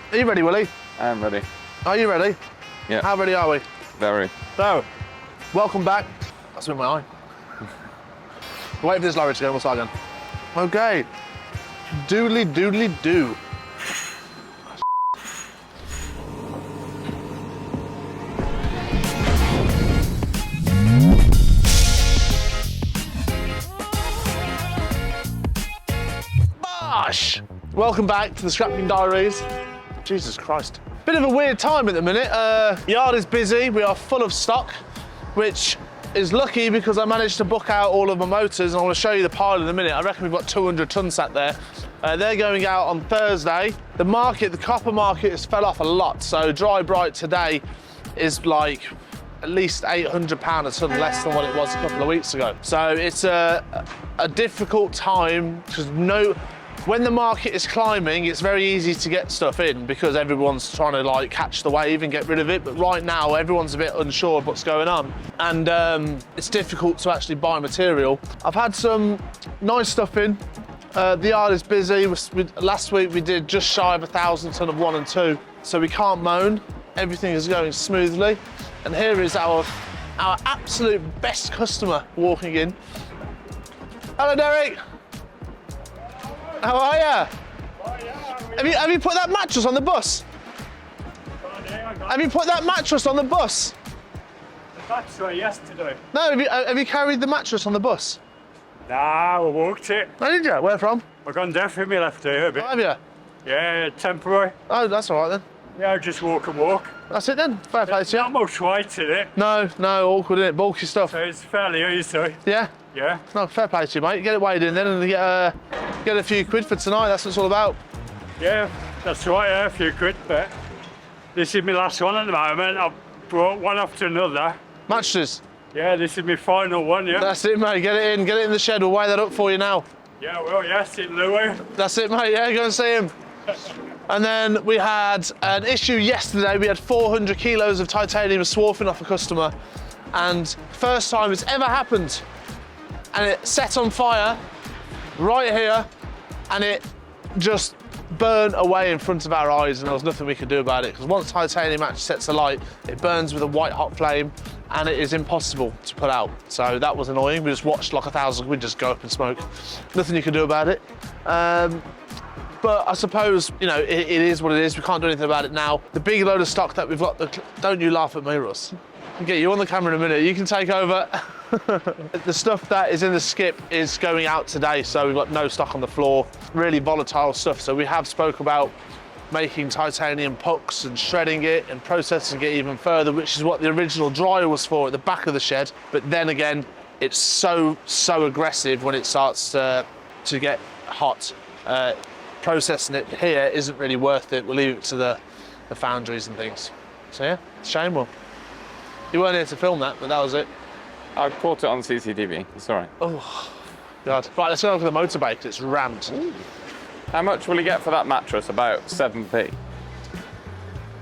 Are you ready, Willie? I'm ready. Are you ready? Yeah. How ready are we? Very. So, welcome back. That's in my eye. Wait for this lorry to go, we'll start again. Okay. Doodly doodly doo. Bosh! Welcome back to the Scrapyard Diaries. Jesus Christ. Bit of a weird time at the minute. Yard is busy, we are full of stock, which is lucky because I managed to book out all of my motors, and I want to show you the pile in a minute. I reckon we've got 200 tons sat there. They're going out on Thursday. The market, the copper market has fell off a lot, so dry bright today is like at least £800 a ton less than what it was a couple of weeks ago. So it's a difficult time because when the market is climbing, it's very easy to get stuff in because everyone's trying to like catch the wave and get rid of it. But right now, everyone's a bit unsure of what's going on. And it's difficult to actually buy material. I've had some nice stuff in. The yard is busy. Last week, we did just shy of 1,000 ton of 1 and 2. So we can't moan. Everything is going smoothly. And here is our absolute best customer walking in. Hello, Derek. How are you? Have you put that mattress on the bus? Have you put that mattress on the bus? The mattress yesterday. No, have you carried the mattress on the bus? Nah, I walked it. Oh, did you? Where from? I've gone deaf in my left ear a bit. Oh, have you? Yeah, temporary. Oh, that's all right then. Yeah, I just walk and walk. That's it then. Fair play to you. Not much weight in it. No, awkward, innit? Bulky stuff. So it's fairly easy. Yeah? Yeah. No, fair play to you, mate. Get it weighed in then and get a few quid for tonight. That's what it's all about. Yeah, that's right, yeah, a few quid, but this is my last one at the moment. I've brought one after another. Mattresses? Yeah, this is my final one, yeah. That's it, mate. Get it in the shed. We'll weigh that up for you now. Yeah, well, yes, in Louis. That's it, mate. Yeah, go and see him. And then we had an issue yesterday. We had 400 kilos of titanium swarfing off a customer. And first time it's ever happened. And it set on fire right here. And it just burned away in front of our eyes. And there was nothing we could do about it. Because once titanium actually sets alight, it burns with a white hot flame. And it is impossible to put out. So that was annoying. We just watched like 1,000 quid just go up in smoke. Nothing you can do about it. But I suppose, you know, it is what it is. We can't do anything about it now. The big load of stock that we've got, don't you laugh at me, Russ. I'll get you on the camera in a minute. You can take over. The stuff that is in the skip is going out today, so we've got no stock on the floor. Really volatile stuff. So we have spoke about making titanium pucks and shredding it and processing it even further, which is what the original dryer was for at the back of the shed. But then again, it's so aggressive when it starts to get hot. Processing it here isn't really worth it. We'll leave it to the foundries and things. So yeah, it's a shame. Well, you weren't here to film that, but that was it. I caught it on CCTV. It's all right. Oh, God. Right, let's go look at the motorbike, because it's rammed. Ooh. How much will you get for that mattress? About 7p.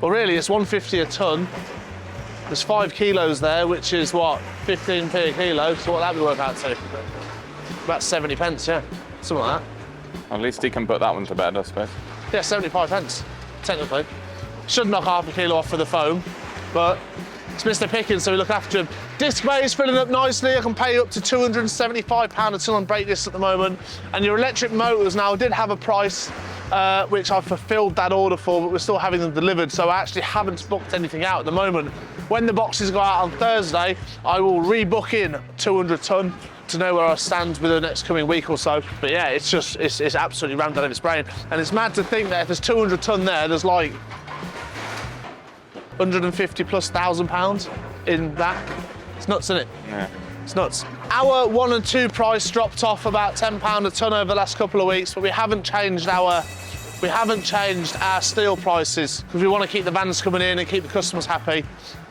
Well, really, it's 150 a ton. There's 5 kilos there, which is what, 15p a kilo. So what that would work out to? About 70 pence, yeah. Something like that. At least he can put that one to bed, I suppose. Yeah, 75 pence, technically. Should knock half a kilo off for the foam, but it's Mr. Pickens, so we look after him. Disc bay is filling up nicely. I can pay you up to £275 a ton on brake discs at the moment. And your electric motors now did have a price, which I've fulfilled that order for, but we're still having them delivered, so I actually haven't booked anything out at the moment. When the boxes go out on Thursday, I will rebook in 200 ton to know where I stand with the next coming week or so. But yeah, it's absolutely rammed out of its brain. And it's mad to think that if there's 200 ton there, there's like 150 plus £1,000 in that. It's nuts, isn't it? Yeah. It's nuts. Our 1 and 2 price dropped off about £10 a ton over the last couple of weeks, but we haven't changed our steel prices because we want to keep the vans coming in and keep the customers happy.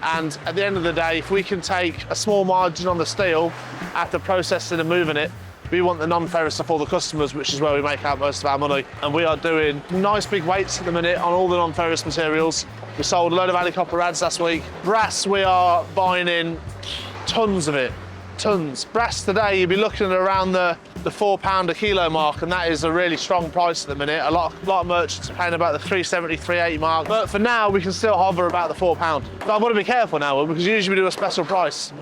And at the end of the day, if we can take a small margin on the steel after processing and moving it, we want the non-ferrous for the customers, which is where we make out most of our money. And we are doing nice big weights at the minute on all the non-ferrous materials. We sold a load of helicopter rads last week. Brass, we are buying in tons of it. tons. Brass today, you'd be looking at around the £4 a kilo mark, and that is a really strong price at the minute. A lot of merchants are paying about the 370, 380 mark. But for now, we can still hover about the £4. But I've got to be careful now, Will, because usually we do a special price.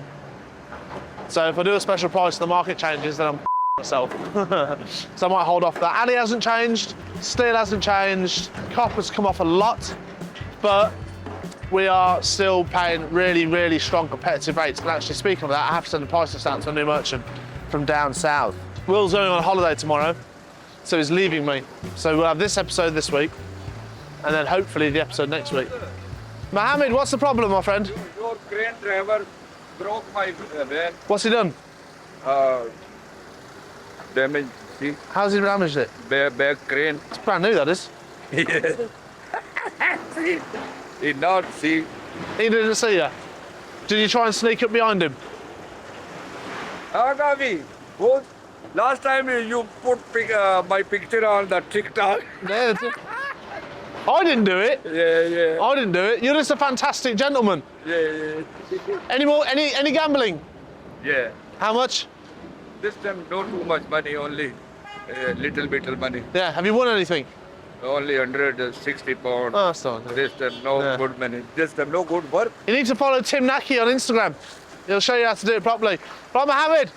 So if I do a special price and the market changes, then I'm myself. So I might hold off that. Ali hasn't changed, steel hasn't changed, copper's come off a lot, but we are still paying really, really strong competitive rates. And actually, speaking of that, I have to send the price list out to a new merchant from down south. Will's going on holiday tomorrow, so he's leaving me. So we'll have this episode this week, and then hopefully the episode next week. Mohammed, what's the problem, my friend? Your crane driver broke my van. What's he done? Damage, see? How's he damaged it? Back crane. It's brand new, that is. Yeah. See? He not see. He didn't see you. Did you try and sneak up behind him? Agavi, last time you put my picture on the TikTok. Yeah, that's it. I didn't do it. Yeah. I didn't do it. You're just a fantastic gentleman. Yeah. Any gambling? Yeah. How much? This time not too much money, only little bit of money. Yeah. Have you won anything? Only 160 pounds. Oh, that's not good. This time no good money. This time no good work. You need to follow Tim Naki on Instagram. He'll show you how to do it properly. Right, Mohammed,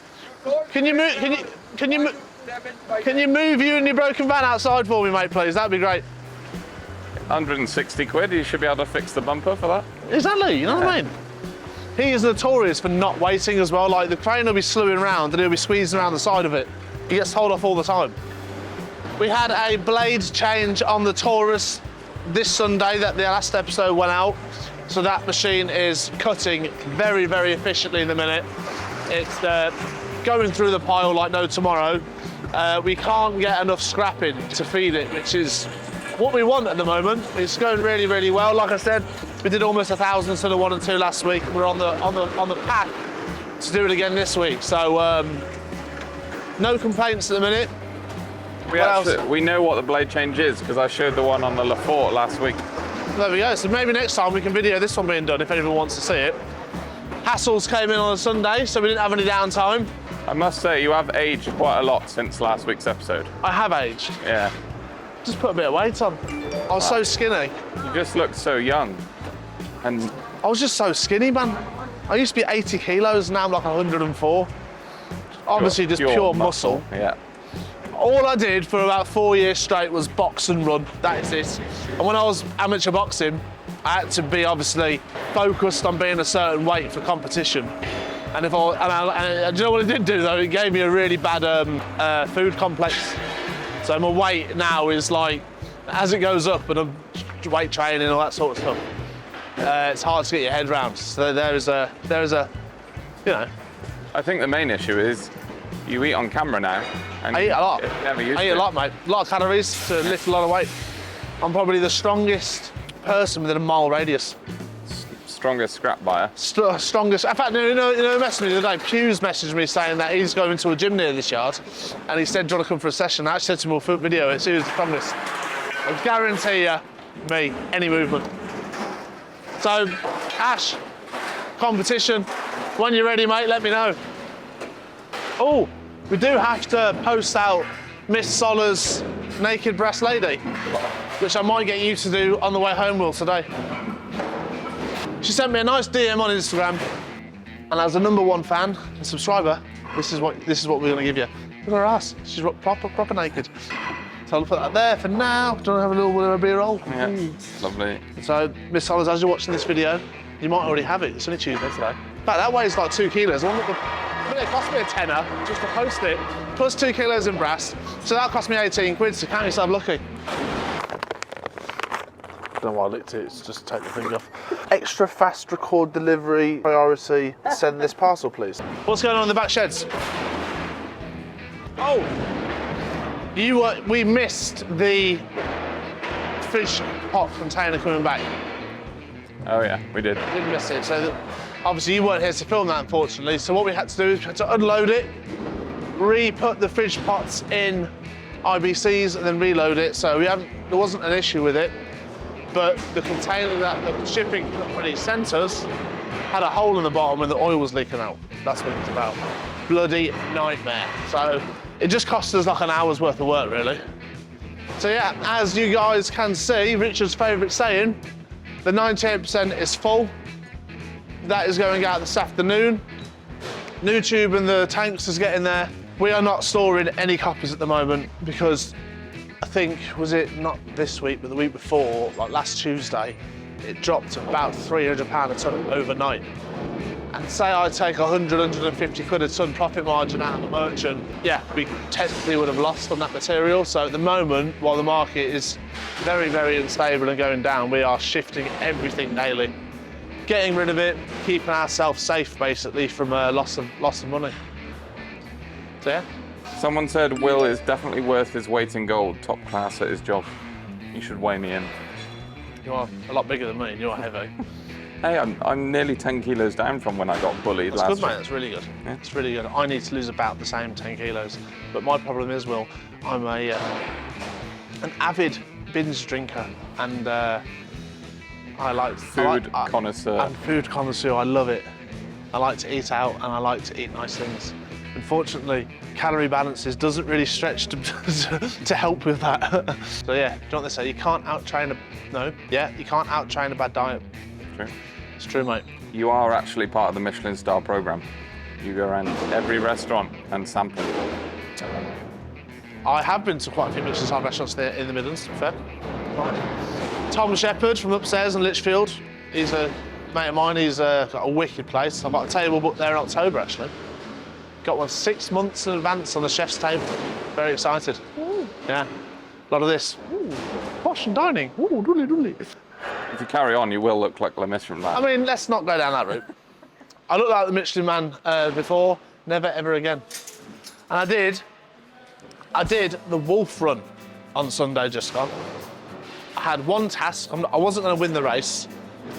can you move you and your broken van outside for me, mate, please? That'd be great. 160 quid, you should be able to fix the bumper for that. Exactly, you know what I mean? He is notorious for not waiting as well. Like, the crane will be slewing around and he'll be squeezing around the side of it. He gets told off all the time. We had a blade change on the Taurus this Sunday that the last episode went out. So that machine is cutting very, very efficiently in the minute. It's going through the pile like no tomorrow. We can't get enough scrapping to feed it, which is what we want at the moment. It's going really, really well. Like I said, we did almost 1,000 instead of 1 and 2 last week. We're on the path to do it again this week. So no complaints at the minute. We know what the blade change is because I showed the one on the Lafort last week. There we go. So maybe next time we can video this one being done if anyone wants to see it. Hassels came in on a Sunday, so we didn't have any downtime. I must say, you have aged quite a lot since last week's episode. I have aged. Yeah. Just put a bit of weight on. I was so skinny. You just look so young. And I was just so skinny, man. I used to be 80 kilos, now I'm like 104. Obviously just pure muscle. Yeah. All I did for about 4 years straight was box and run. That is it. And when I was amateur boxing, I had to be obviously focused on being a certain weight for competition. And do you know what it did do though? It gave me a really bad food complex. So my weight now is like, as it goes up and I'm weight training and all that sort of stuff, it's hard to get your head round. So there is a, you know. I think the main issue is you eat on camera now. And I eat a lot. Never used I eat to. A lot, mate. A lot of calories to lift a lot of weight. I'm probably the strongest person within a mile radius. Strongest scrap buyer. Strongest. In fact, you know, messaged me the other day. Pew's messaged me saying that he's going to a gym near this yard, and he said, "Do you want to come for a session?" I actually said to him, "We'll film video it." So he was the strongest. I guarantee you, me, any movement. So, Ash, competition. When you're ready, mate, let me know. Oh, we do have to post out Miss Solar's naked brass lady, which I might get you to do on the way home, Will, today. She sent me a nice DM on Instagram, and as a #1 fan and subscriber, this is what we're gonna give you. Look at her ass. She's proper naked. So I'll put that there for now. Do you want to have a little bit of a beer roll? Yeah, lovely. So, Miss Sollers, as you're watching this video, you might already have it. It's only Tuesday today. In fact, that weighs like 2 kilos. But it cost me a tenner just to post it, plus 2 kilos in brass. So that cost me 18 quid, so count yourself lucky. I don't know why I licked it, it's just take the thing off. Extra fast record delivery, priority, send this parcel, please. What's going on in the back sheds? Oh! We missed the fish pot container coming back. Oh yeah, we did. Didn't miss it, so obviously you weren't here to film that, unfortunately. So what we had to do is we had to unload it, re-put the fridge pots in IBCs and then reload it. So there wasn't an issue with it. but the container that the shipping company sent us had a hole in the bottom and the oil was leaking out. That's what it's about. Bloody nightmare. So it just cost us like an hour's worth of work, really. So yeah, as you guys can see, Richard's favourite saying, the 98% is full. That is going out this afternoon. New tube and the tanks is getting there. We are not storing any copies at the moment because I think, was it not this week, but the week before, like last Tuesday, it dropped to about £300 a tonne overnight. And say I take 100, 150 quid a tonne profit margin out of the merchant, yeah, we technically would have lost on that material. So at the moment, while the market is very, very unstable and going down, we are shifting everything daily. Getting rid of it, keeping ourselves safe basically from loss of money. So yeah. Someone said Will is definitely worth his weight in gold, top class at his job. You should weigh me in. You are a lot bigger than me and you're heavy. Hey, I'm nearly 10 kilos down from when I got bullied That's last good, year. mate. That's really good. Yeah. It's really good. I need to lose about the same 10 kilos. But my problem is, Will, I'm an avid binge drinker, and I like Food connoisseur. I'm food connoisseur. I love it. I like to eat out, and I like to eat nice things. Unfortunately, calorie balances doesn't really stretch to help with that. So yeah, do you know what they say? You can't out-train you can't out-train a bad diet. True. It's true, mate. You are actually part of the Michelin star program. You go around every restaurant and sample. I have been to quite a few Michelin star restaurants there in the Midlands, to be fair. Right. Tom Shepherd from upstairs in Lichfield. He's a mate of mine. He's got a wicked place. I've got a table booked there in October, actually. Got one 6 months in advance on the chef's table. Very excited. Ooh. Yeah, a lot of this. Ooh, posh and dining. Ooh, doodly doodly. If you carry on, you will look like Les Mis from that. I mean, let's not go down that route. I looked like the Michelin man before, never ever again. And I did the Wolf Run on Sunday just gone. I had one task. I wasn't going to win the race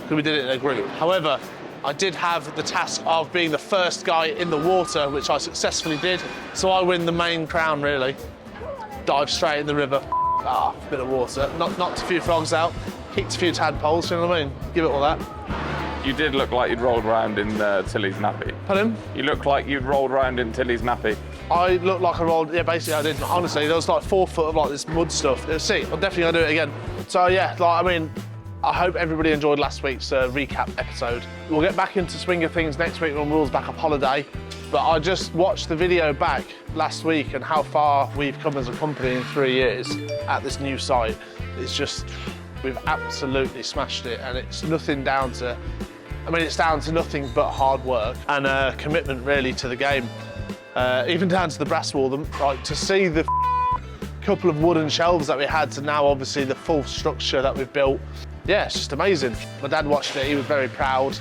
because we did it in a group. However, I did have the task of being the first guy in the water, which I successfully did. So I win the main crown, really. Dive straight in the river. Ah, bit of water. Knocked a few frogs out. Kicked a few tadpoles, you know what I mean? Give it all that. You did look like you'd rolled around in Tilly's nappy. Pardon? You look like you'd rolled around in Tilly's nappy. I looked like I rolled, yeah, basically I did. Honestly, there was like 4 foot of like this mud stuff. See, I'm definitely gonna do it again. So yeah, like, I mean, I hope everybody enjoyed last week's recap episode. We'll get back into swing of things next week when Will's back off holiday. But I just watched the video back last week and how far we've come as a company in 3 years at this new site. It's just, we've absolutely smashed it, and it's nothing down to, I mean, it's down to nothing but hard work and commitment really to the game. Even down to the brass wall, like to see the couple of wooden shelves that we had to now obviously the full structure that we've built. Yeah, it's just amazing. My dad watched it, he was very proud.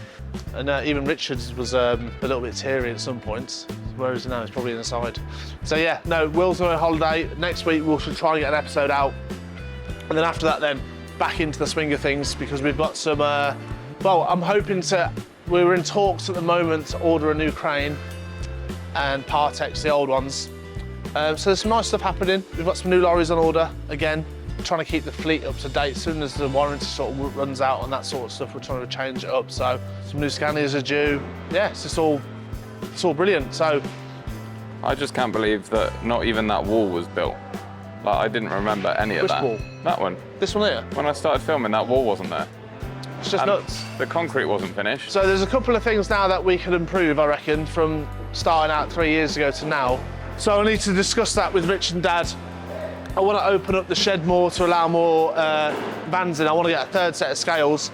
And even Richards was a little bit teary at some points. Where is he now? He's probably inside. So yeah, no, Will's on holiday. Next week we'll try and get an episode out. And then after that then, back into the swing of things because we've got some, well, I'm hoping to, we're in talks at the moment to order a new crane and Partex the old ones. So there's some nice stuff happening. We've got some new lorries on order again. Trying to keep the fleet up to date. As soon as the warranty sort of runs out on that sort of stuff, we're trying to change it up. So some new Scanias are due. Yeah, it's all brilliant. So I just can't believe that not even that wall was built. Like, I didn't remember any of that. Which wall? That one. This one here? When I started filming, that wall wasn't there. It's just nuts. The concrete wasn't finished. So there's a couple of things now that we can improve, I reckon, from starting out 3 years ago to now. So I need to discuss that with Rich and Dad. I want to open up the shed more to allow more vans in. I want to get a third set of scales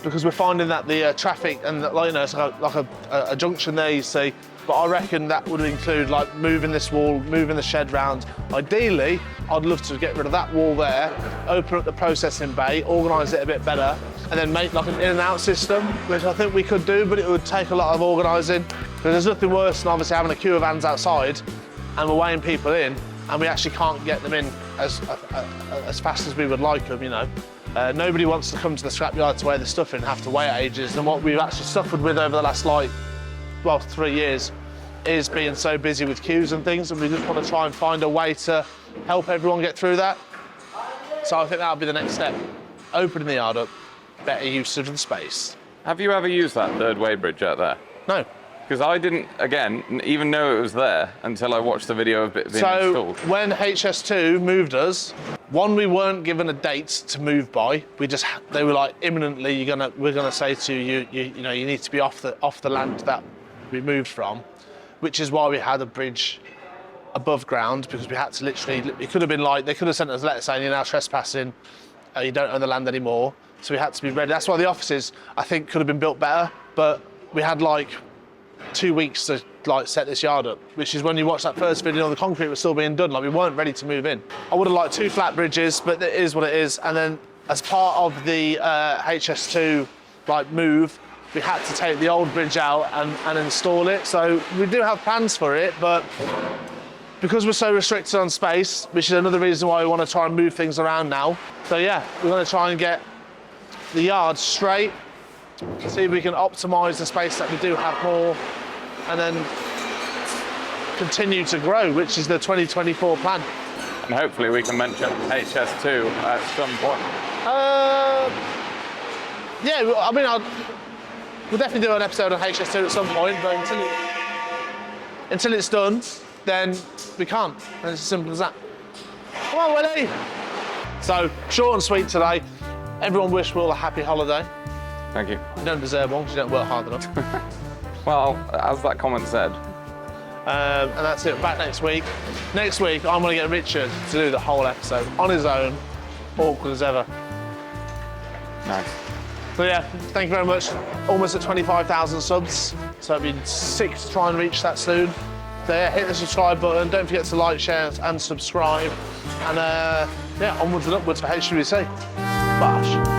because we're finding that the traffic and the, like, you know, it's like a junction there, you see. But I reckon that would include like moving this wall, moving the shed round. Ideally, I'd love to get rid of that wall there, open up the processing bay, organise it a bit better, and then make like an in and out system, which I think we could do, but it would take a lot of organising. Because there's nothing worse than obviously having a queue of vans outside and we're weighing people in and we actually can't get them in as fast as we would like them, you know. Nobody wants to come to the scrapyard to weigh the stuff in and have to wait ages. And what we've actually suffered with over the last, like, well, 3 years is being so busy with queues and things, and we just want to try and find a way to help everyone get through that. So I think that'll be the next step. opening the yard up, better usage of the space. Have you ever used that third weighbridge out there? No. Because I didn't, again, even know it was there until I watched the video of it being installed. So when HS2 moved us, one, we weren't given a date to move by. They were like, imminently, we're gonna say to you, you know, you need to be off the land that we moved from, which is why we had a bridge above ground, because we had to literally, it could have been like, they could have sent us a letter saying you're now trespassing, you don't own the land anymore. So we had to be ready. That's why the offices, I think, could have been built better, but we had like 2 weeks to like set this yard up, which is when you watch that first video, the concrete was still being done. Like, we weren't ready to move in. I would have liked 2 flat bridges, but it is what it is. And then as part of the HS2 like move, we had to take the old bridge out and install it. So we do have plans for it, but because we're so restricted on space, which is another reason why we want to try and move things around now. So yeah, we're going to try and get the yard straight, see if we can optimise the space that we do have more, and then continue to grow, which is the 2024 plan. And hopefully we can mention HS2 at some point. Yeah, I mean, we'll definitely do an episode on HS2 at some point, but until it's done, then we can't. And it's as simple as that. Come on, Willie. So, short and sweet today. Everyone wish Will a happy holiday. Thank you. You don't deserve one because you don't work hard enough. Well, as that comment said. And that's it. Back next week. Next week, I'm going to get Richard to do the whole episode on his own, awkward as ever. Nice. So yeah, thank you very much. Almost at 25,000 subs, so it'd be sick to try and reach that soon. So yeah, hit the subscribe button. Don't forget to like, share, and subscribe. And yeah, onwards and upwards for HWC. Bosh.